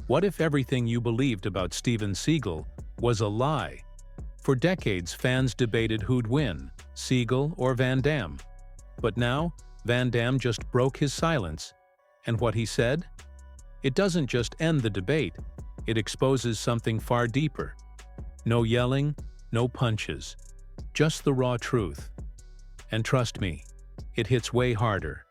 What if everything you believed about Steven Seagal was a lie? For decades, fans debated who'd win, Seagal or Van Damme. But now, Van Damme just broke his silence. And what he said? It doesn't just end the debate, it exposes something far deeper. No yelling, no punches, just the raw truth. And trust me, it hits way harder.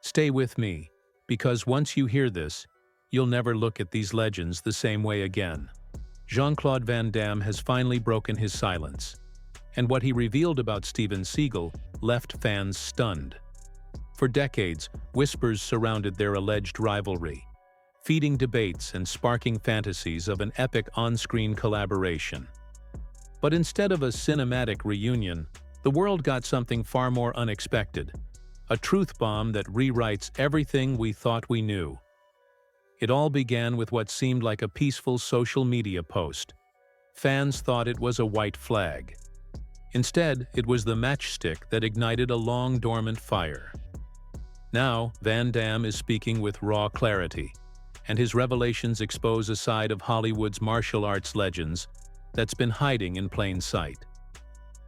Stay with me, because once you hear this, you'll never look at these legends the same way again. Jean-Claude Van Damme has finally broken his silence, and what he revealed about Steven Seagal left fans stunned. For decades, whispers surrounded their alleged rivalry, feeding debates and sparking fantasies of an epic on-screen collaboration. But instead of a cinematic reunion, the world got something far more unexpected, a truth bomb that rewrites everything we thought we knew. It all began with what seemed like a peaceful social media post. Fans thought it was a white flag. Instead, it was the matchstick that ignited a long-dormant fire. Now, Van Damme is speaking with raw clarity, and his revelations expose a side of Hollywood's martial arts legends that's been hiding in plain sight.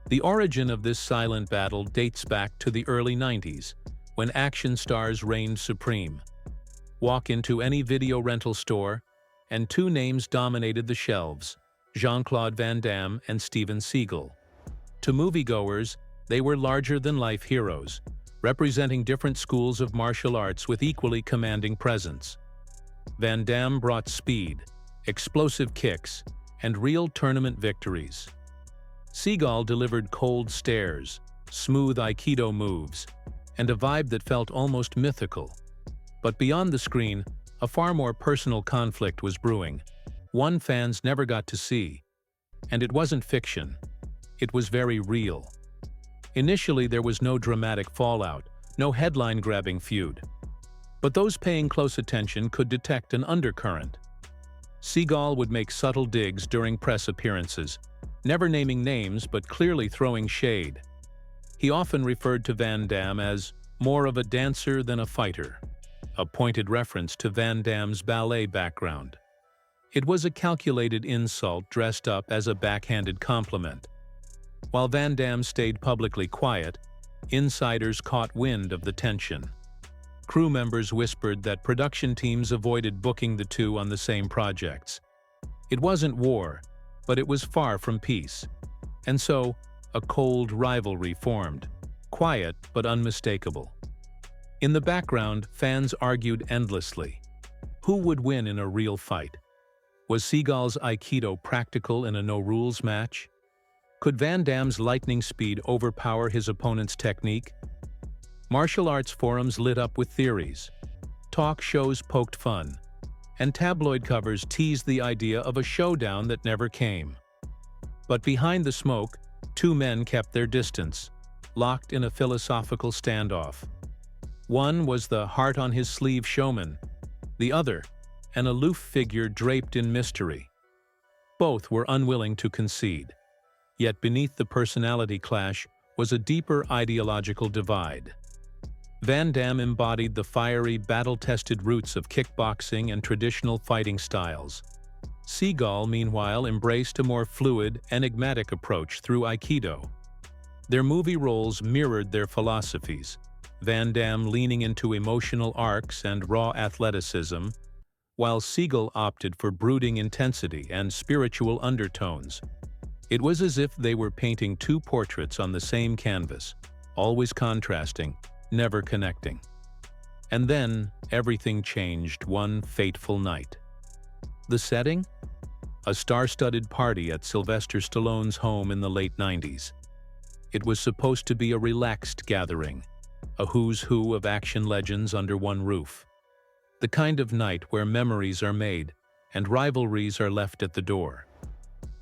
The origin of this silent battle dates back to the early 90s, when action stars reigned supreme. Walk into any video rental store, and two names dominated the shelves: Jean-Claude Van Damme and Steven Seagal. To moviegoers, they were larger-than-life heroes, representing different schools of martial arts with equally commanding presence. Van Damme brought speed, explosive kicks, and real tournament victories. Seagal delivered cold stares, smooth Aikido moves, and a vibe that felt almost mythical. But beyond the screen, a far more personal conflict was brewing, one fans never got to see. And it wasn't fiction. It was very real. Initially, there was no dramatic fallout, no headline-grabbing feud. But those paying close attention could detect an undercurrent. Seagal would make subtle digs during press appearances, never naming names but clearly throwing shade. He often referred to Van Damme as more of a dancer than a fighter, a pointed reference to Van Damme's ballet background. It was a calculated insult dressed up as a backhanded compliment. While Van Damme stayed publicly quiet, insiders caught wind of the tension. Crew members whispered that production teams avoided booking the two on the same projects. It wasn't war, but it was far from peace. And so, a cold rivalry formed, quiet but unmistakable. In the background, fans argued endlessly. Who would win in a real fight? Was Seagal's Aikido practical in a no-rules match? Could Van Damme's lightning speed overpower his opponent's technique? Martial arts forums lit up with theories. Talk shows poked fun, and tabloid covers teased the idea of a showdown that never came. But behind the smoke, two men kept their distance, locked in a philosophical standoff. One was the heart-on-his-sleeve showman, the other, an aloof figure draped in mystery. Both were unwilling to concede. Yet beneath the personality clash was a deeper ideological divide. Van Damme embodied the fiery, battle-tested roots of kickboxing and traditional fighting styles. Seagal, meanwhile, embraced a more fluid, enigmatic approach through Aikido. Their movie roles mirrored their philosophies, Van Damme leaning into emotional arcs and raw athleticism, while Seagal opted for brooding intensity and spiritual undertones. It was as if they were painting two portraits on the same canvas, always contrasting, never connecting. And then, everything changed one fateful night. The setting? A star-studded party at Sylvester Stallone's home in the late 90s. It was supposed to be a relaxed gathering, a who's who of action legends under one roof. The kind of night where memories are made and rivalries are left at the door.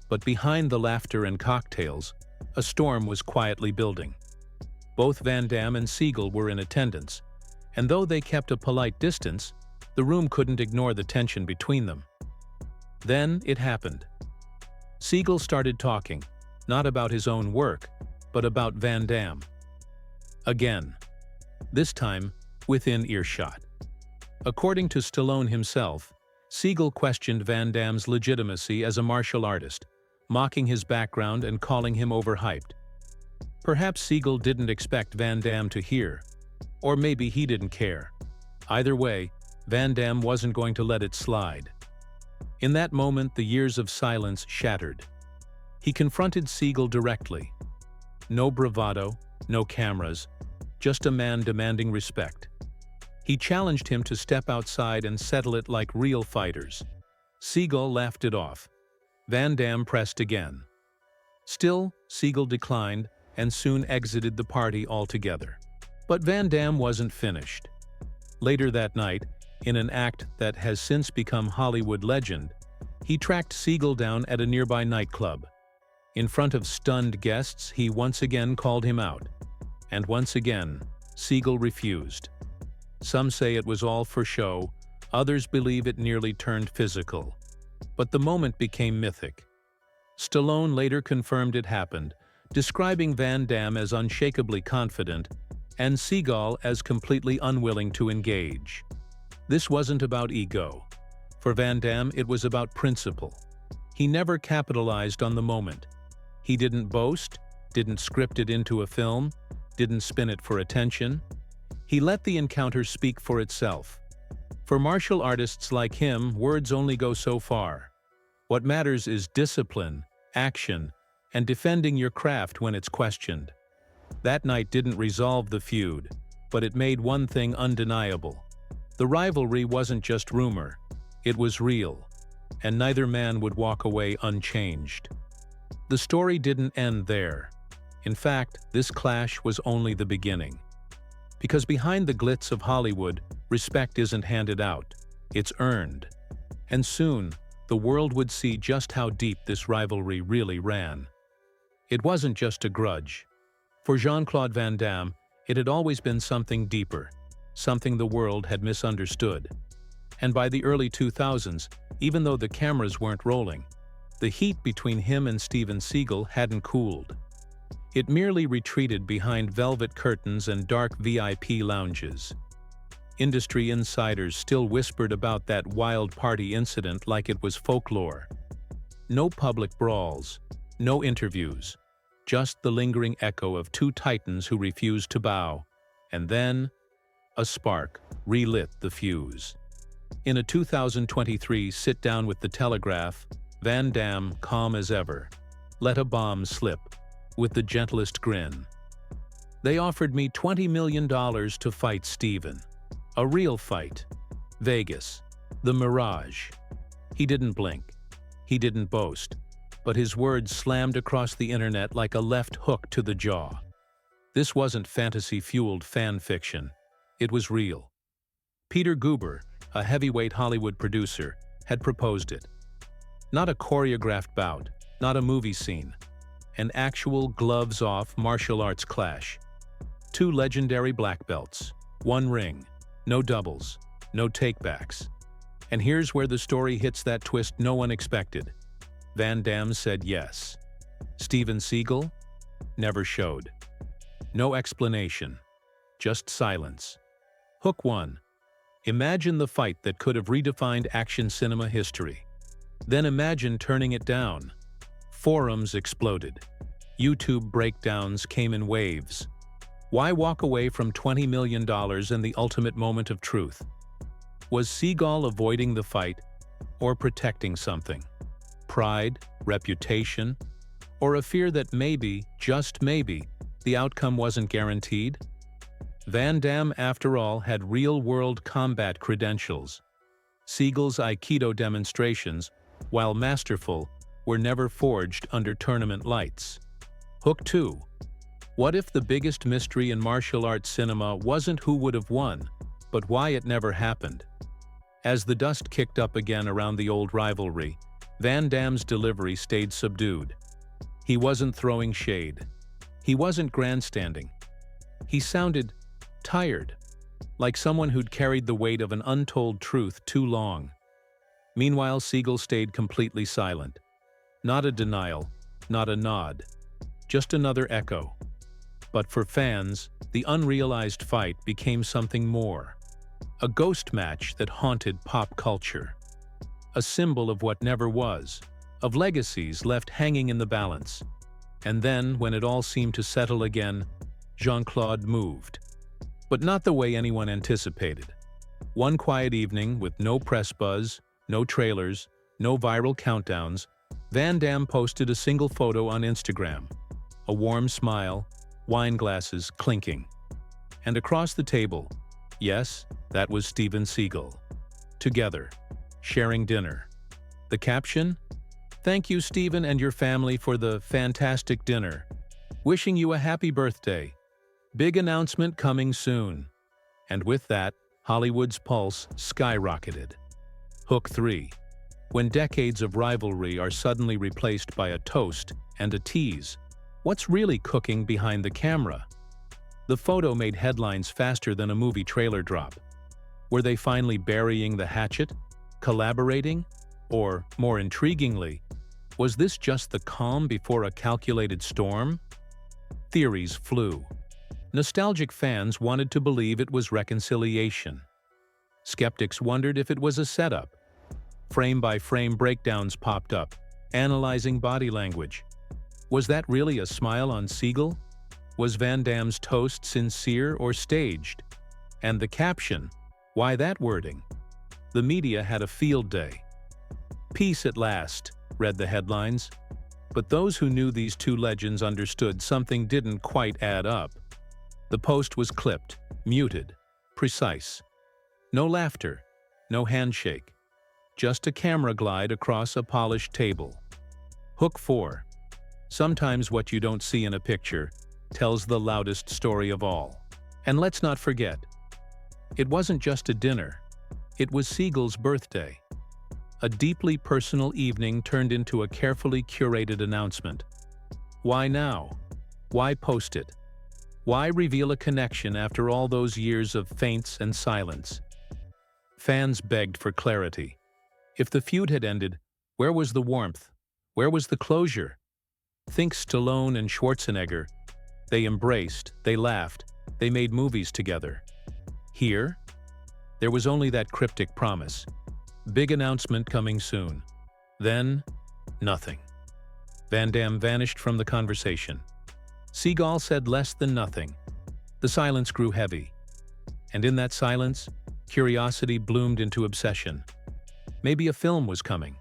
But behind the laughter and cocktails, a storm was quietly building. Both Van Damme and Seagal were in attendance, and though they kept a polite distance, the room couldn't ignore the tension between them. Then it happened. Seagal started talking, not about his own work, but about Van Damme. Again, this time within earshot. According to Stallone himself, Seagal questioned Van Damme's legitimacy as a martial artist, mocking his background and calling him overhyped. Perhaps Seagal didn't expect Van Damme to hear, or maybe he didn't care. Either way, Van Damme wasn't going to let it slide. In that moment, the years of silence shattered. He confronted Seagal directly. No bravado, no cameras, just a man demanding respect. He challenged him to step outside and settle it like real fighters. Seagal laughed it off. Van Damme pressed again. Still, Seagal declined and soon exited the party altogether. But Van Damme wasn't finished. Later that night, in an act that has since become Hollywood legend, he tracked Seagal down at a nearby nightclub. In front of stunned guests, he once again called him out. And once again, Seagal refused. Some say it was all for show, others believe it nearly turned physical. But the moment became mythic. Stallone later confirmed it happened, describing Van Damme as unshakably confident and Seagal as completely unwilling to engage. This wasn't about ego. For Van Damme, it was about principle. He never capitalized on the moment. He didn't boast, didn't script it into a film, didn't spin it for attention. He let the encounter speak for itself. For martial artists like him, words only go so far. What matters is discipline, action, and defending your craft when it's questioned. That night didn't resolve the feud, but it made one thing undeniable. The rivalry wasn't just rumor, it was real, and neither man would walk away unchanged. The story didn't end there. In fact, this clash was only the beginning. Because behind the glitz of Hollywood, respect isn't handed out, it's earned. And soon, the world would see just how deep this rivalry really ran. It wasn't just a grudge. For Jean-Claude Van Damme, it had always been something deeper, something the world had misunderstood. And by the early 2000s, even though the cameras weren't rolling, the heat between him and Steven Seagal hadn't cooled. It merely retreated behind velvet curtains and dark VIP lounges. Industry insiders still whispered about that wild party incident like it was folklore. No public brawls, no interviews, just the lingering echo of two titans who refused to bow. And then, a spark relit the fuse. In a 2023 sit-down with The Telegraph, Van Damme, calm as ever, let a bomb slip, with the gentlest grin. They offered me $20 million to fight Steven. A real fight. Vegas. The Mirage. He didn't blink. He didn't boast. But his words slammed across the internet like a left hook to the jaw. This wasn't fantasy-fueled fan fiction. It was real. Peter Guber, a heavyweight Hollywood producer, had proposed it. Not a choreographed bout, not a movie scene. An actual gloves-off martial arts clash. Two legendary black belts. One ring. No doubles. No takebacks. And here's where the story hits that twist no one expected. Van Damme said yes. Steven Seagal never showed. No explanation. Just silence. Hook 1. Imagine the fight that could have redefined action cinema history. Then imagine turning it down. Forums exploded. YouTube breakdowns came in waves. Why walk away from $20 million and the ultimate moment of truth? Was Seagal avoiding the fight or protecting something? Pride, reputation, or a fear that maybe, just maybe, the outcome wasn't guaranteed? Van Damme, after all, had real-world combat credentials. Seagal's Aikido demonstrations, while masterful, were never forged under tournament lights. Hook 2. What if the biggest mystery in martial arts cinema wasn't who would have won, but why it never happened? As the dust kicked up again around the old rivalry, Van Damme's delivery stayed subdued. He wasn't throwing shade. He wasn't grandstanding. He sounded tired, like someone who'd carried the weight of an untold truth too long. Meanwhile, Seagal stayed completely silent. Not a denial, not a nod. Just another echo. But for fans, the unrealized fight became something more. A ghost match that haunted pop culture. a symbol of what never was, of legacies left hanging in the balance. And then, when it all seemed to settle again, Jean-Claude moved. But not the way anyone anticipated. One quiet evening, with no press buzz, no trailers, no viral countdowns, Van Damme posted a single photo on Instagram. A warm smile, wine glasses clinking. And across the table, yes, that was Steven Seagal. Together, sharing dinner. The caption? "Thank you, Steven, and your family for the fantastic dinner. Wishing you a happy birthday. Big announcement coming soon." And with that, Hollywood's pulse skyrocketed. Hook 3. When decades of rivalry are suddenly replaced by a toast and a tease, what's really cooking behind the camera? The photo made headlines faster than a movie trailer drop. Were they finally burying the hatchet? Collaborating? Or, more intriguingly, was this just the calm before a calculated storm? Theories flew. Nostalgic fans wanted to believe it was reconciliation. Skeptics wondered if it was a setup. Frame-by-frame breakdowns popped up, analyzing body language. Was that really a smile on Seagal? Was Van Damme's toast sincere or staged? And the caption, why that wording? The media had a field day. "Peace at last," read the headlines. But those who knew these two legends understood something didn't quite add up. The post was clipped, muted, precise. No laughter, no handshake. Just a camera glide across a polished table. Hook 4. Sometimes what you don't see in a picture tells the loudest story of all. And let's not forget, it wasn't just a dinner. It was Seagal's birthday. A deeply personal evening turned into a carefully curated announcement. Why now? Why post it? Why reveal a connection after all those years of feints and silence? Fans begged for clarity. If the feud had ended, where was the warmth? Where was the closure? Think Stallone and Schwarzenegger. They embraced, they laughed, they made movies together. Here, there was only that cryptic promise. Big announcement coming soon. Then, nothing. Van Damme vanished from the conversation. Seagal said less than nothing. The silence grew heavy. And in that silence, curiosity bloomed into obsession. Maybe a film was coming.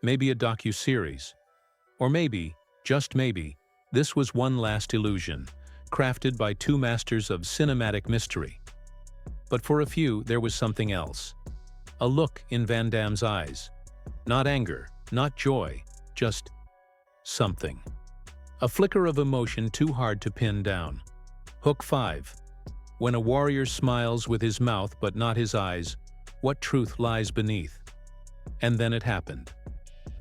Maybe a docu-series. Or maybe, just maybe, this was one last illusion, crafted by two masters of cinematic mystery. But for a few, there was something else. A look in Van Damme's eyes. Not anger, not joy, just something. A flicker of emotion too hard to pin down. Hook 5. When a warrior smiles with his mouth but not his eyes, what truth lies beneath? And then it happened.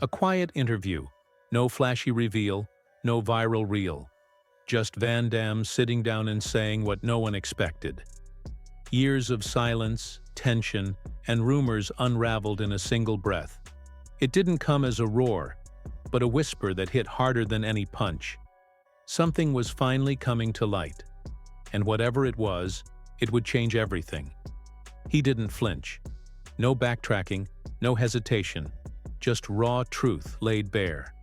A quiet interview, no flashy reveal, no viral reel. Just Van Damme sitting down and saying what no one expected. Years of silence, tension, and rumors unraveled in a single breath. It didn't come as a roar, but a whisper that hit harder than any punch. Something was finally coming to light. And whatever it was, it would change everything. He didn't flinch. No backtracking, no hesitation, just raw truth laid bare.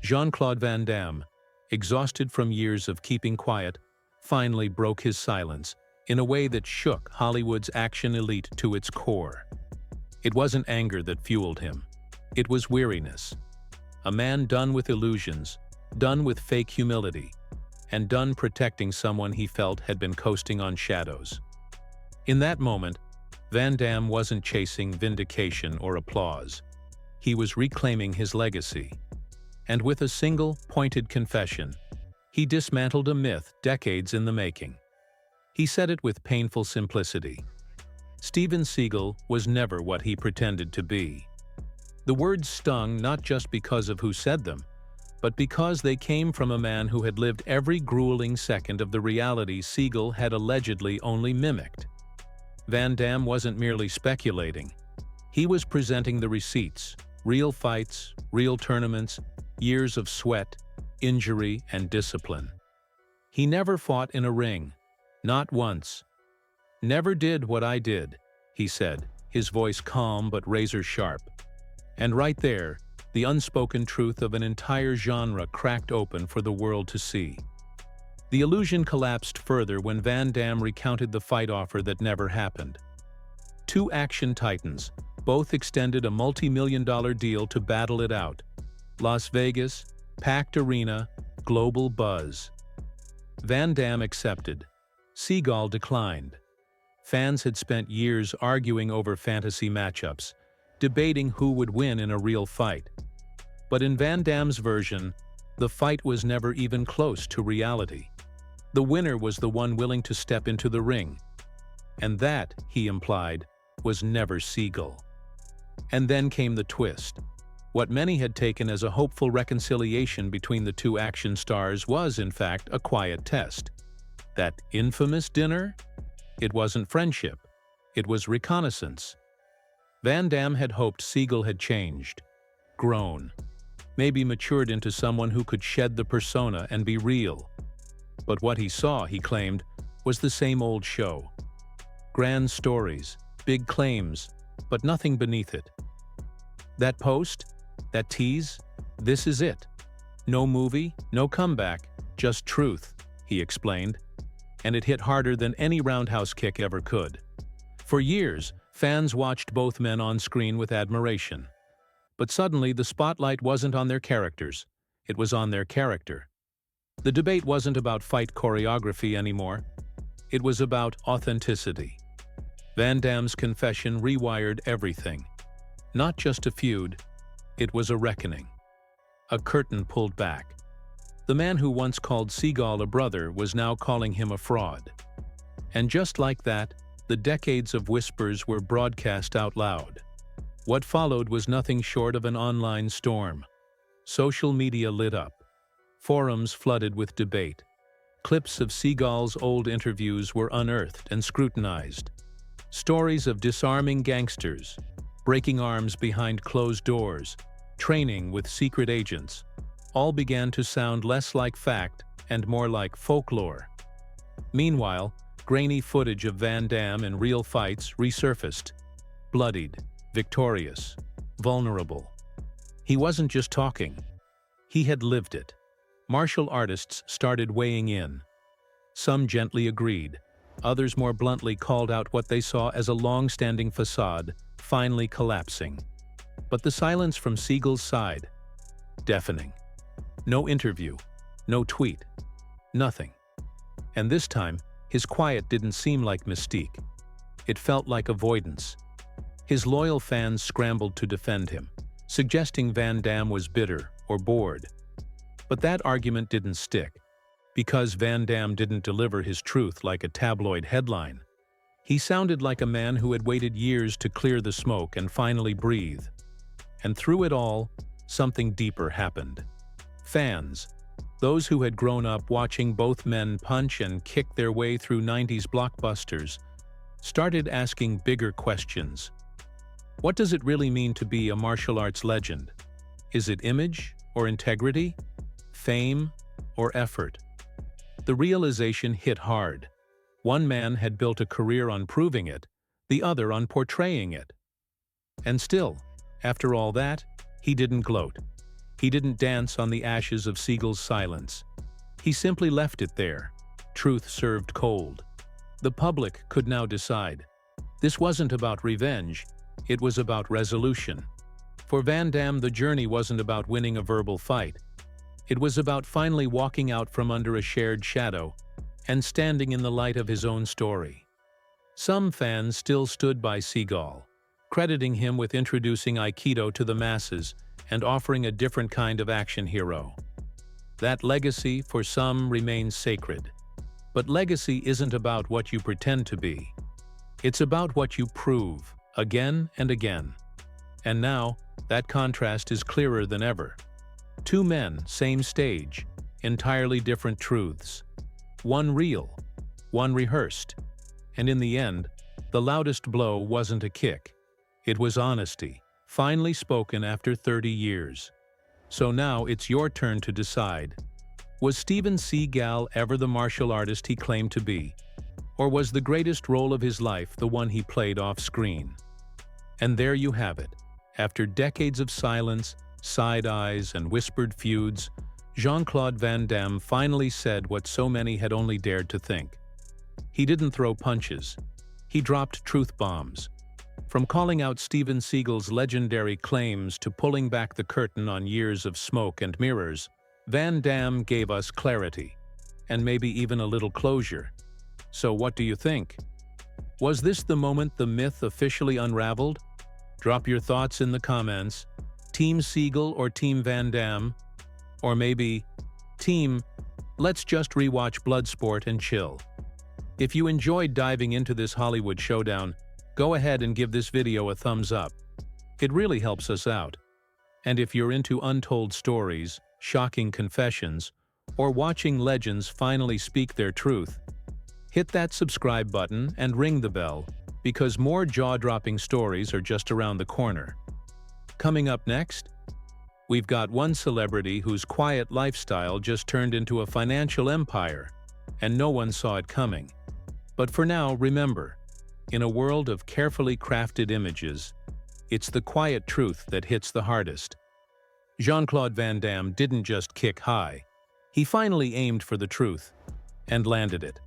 Jean-Claude Van Damme, exhausted from years of keeping quiet, finally broke his silence in a way that shook Hollywood's action elite to its core. It wasn't anger that fueled him. It was weariness. A man done with illusions, done with fake humility, and done protecting someone he felt had been coasting on shadows. In that moment, Van Damme wasn't chasing vindication or applause. He was reclaiming his legacy. And with a single, pointed confession, he dismantled a myth decades in the making. He said it with painful simplicity. Steven Seagal was never what he pretended to be. The words stung not just because of who said them, but because they came from a man who had lived every grueling second of the reality Seagal had allegedly only mimicked. Van Damme wasn't merely speculating. He was presenting the receipts, real fights, real tournaments, years of sweat, injury, and discipline. He never fought in a ring, not once. "Never did what I did," he said, his voice calm but razor-sharp. And right there, the unspoken truth of an entire genre cracked open for the world to see. The illusion collapsed further when Van Damme recounted the fight offer that never happened. Two action titans, both extended a multi-million-dollar deal to battle it out. Las Vegas, packed arena, global buzz. Van Damme accepted. Seagal declined. Fans had spent years arguing over fantasy matchups, debating who would win in a real fight. But in Van Damme's version, the fight was never even close to reality. The winner was the one willing to step into the ring. And that, he implied, was never Seagal. And then came the twist. What many had taken as a hopeful reconciliation between the two action stars was, in fact, a quiet test. That infamous dinner? It wasn't friendship. It was reconnaissance. Van Damme had hoped Seagal had changed, grown, maybe matured into someone who could shed the persona and be real. But what he saw, he claimed, was the same old show. Grand stories, big claims, but nothing beneath it. That post, that tease, this is it. No movie, no comeback, just truth, he explained. And it hit harder than any roundhouse kick ever could. For years, fans watched both men on screen with admiration. But suddenly, the spotlight wasn't on their characters. It was on their character. The debate wasn't about fight choreography anymore. It was about authenticity. Van Damme's confession rewired everything. Not just a feud, it was a reckoning. A curtain pulled back. The man who once called Seagal a brother was now calling him a fraud. And just like that, the decades of whispers were broadcast out loud. What followed was nothing short of an online storm. Social media lit up. Forums flooded with debate. Clips of Seagal's old interviews were unearthed and scrutinized. Stories of disarming gangsters, breaking arms behind closed doors, training with secret agents, all began to sound less like fact and more like folklore. Meanwhile, grainy footage of Van Damme in real fights resurfaced, bloodied, victorious, vulnerable. He wasn't just talking. He had lived it. Martial artists started weighing in. Some gently agreed. Others more bluntly called out what they saw as a long-standing facade, finally collapsing. But the silence from Seagal's side, deafening. No interview, no tweet, nothing. And this time, his quiet didn't seem like mystique. It felt like avoidance. His loyal fans scrambled to defend him, suggesting Van Damme was bitter or bored. But that argument didn't stick, because Van Damme didn't deliver his truth like a tabloid headline. He sounded like a man who had waited years to clear the smoke and finally breathe. And through it all, something deeper happened. Fans, those who had grown up watching both men punch and kick their way through 90s blockbusters, started asking bigger questions. What does it really mean to be a martial arts legend? Is it image or integrity? Fame or effort? The realization hit hard. One man had built a career on proving it, the other on portraying it. And still, after all that, he didn't gloat. He didn't dance on the ashes of Seagal's silence. He simply left it there, truth served cold. The public could now decide. This wasn't about revenge, it was about resolution. For Van Damme, the journey wasn't about winning a verbal fight. It was about finally walking out from under a shared shadow and standing in the light of his own story. Some fans still stood by Seagal, crediting him with introducing Aikido to the masses and offering a different kind of action hero. That legacy, for some, remains sacred. But legacy isn't about what you pretend to be. It's about what you prove, again and again. And now, that contrast is clearer than ever. Two men, same stage, entirely different truths. One real, one rehearsed. And in the end, the loudest blow wasn't a kick. It was honesty, finally spoken after 30 years. So now it's your turn to decide. Was Steven Seagal ever the martial artist he claimed to be? Or was the greatest role of his life the one he played off screen? And there you have it, After decades of silence, side eyes, and whispered feuds, Jean-Claude Van Damme finally said what so many had only dared to think. He didn't throw punches. He dropped truth bombs. From calling out Steven Seagal's legendary claims to pulling back the curtain on years of smoke and mirrors, Van Damme gave us clarity, and maybe even a little closure. So what do you think? Was this the moment the myth officially unraveled? Drop your thoughts in the comments. Team Seagal or Team Van Damme? Or maybe, Team, let's just rewatch Bloodsport and chill. If you enjoyed diving into this Hollywood showdown, go ahead and give this video a thumbs up. It really helps us out. And if you're into untold stories, shocking confessions, or watching legends finally speak their truth, hit that subscribe button and ring the bell, because more jaw-dropping stories are just around the corner. Coming up next, we've got one celebrity whose quiet lifestyle just turned into a financial empire, and no one saw it coming. But for now, remember, in a world of carefully crafted images, it's the quiet truth that hits the hardest. Jean-Claude Van Damme didn't just kick high. He finally aimed for the truth and landed it.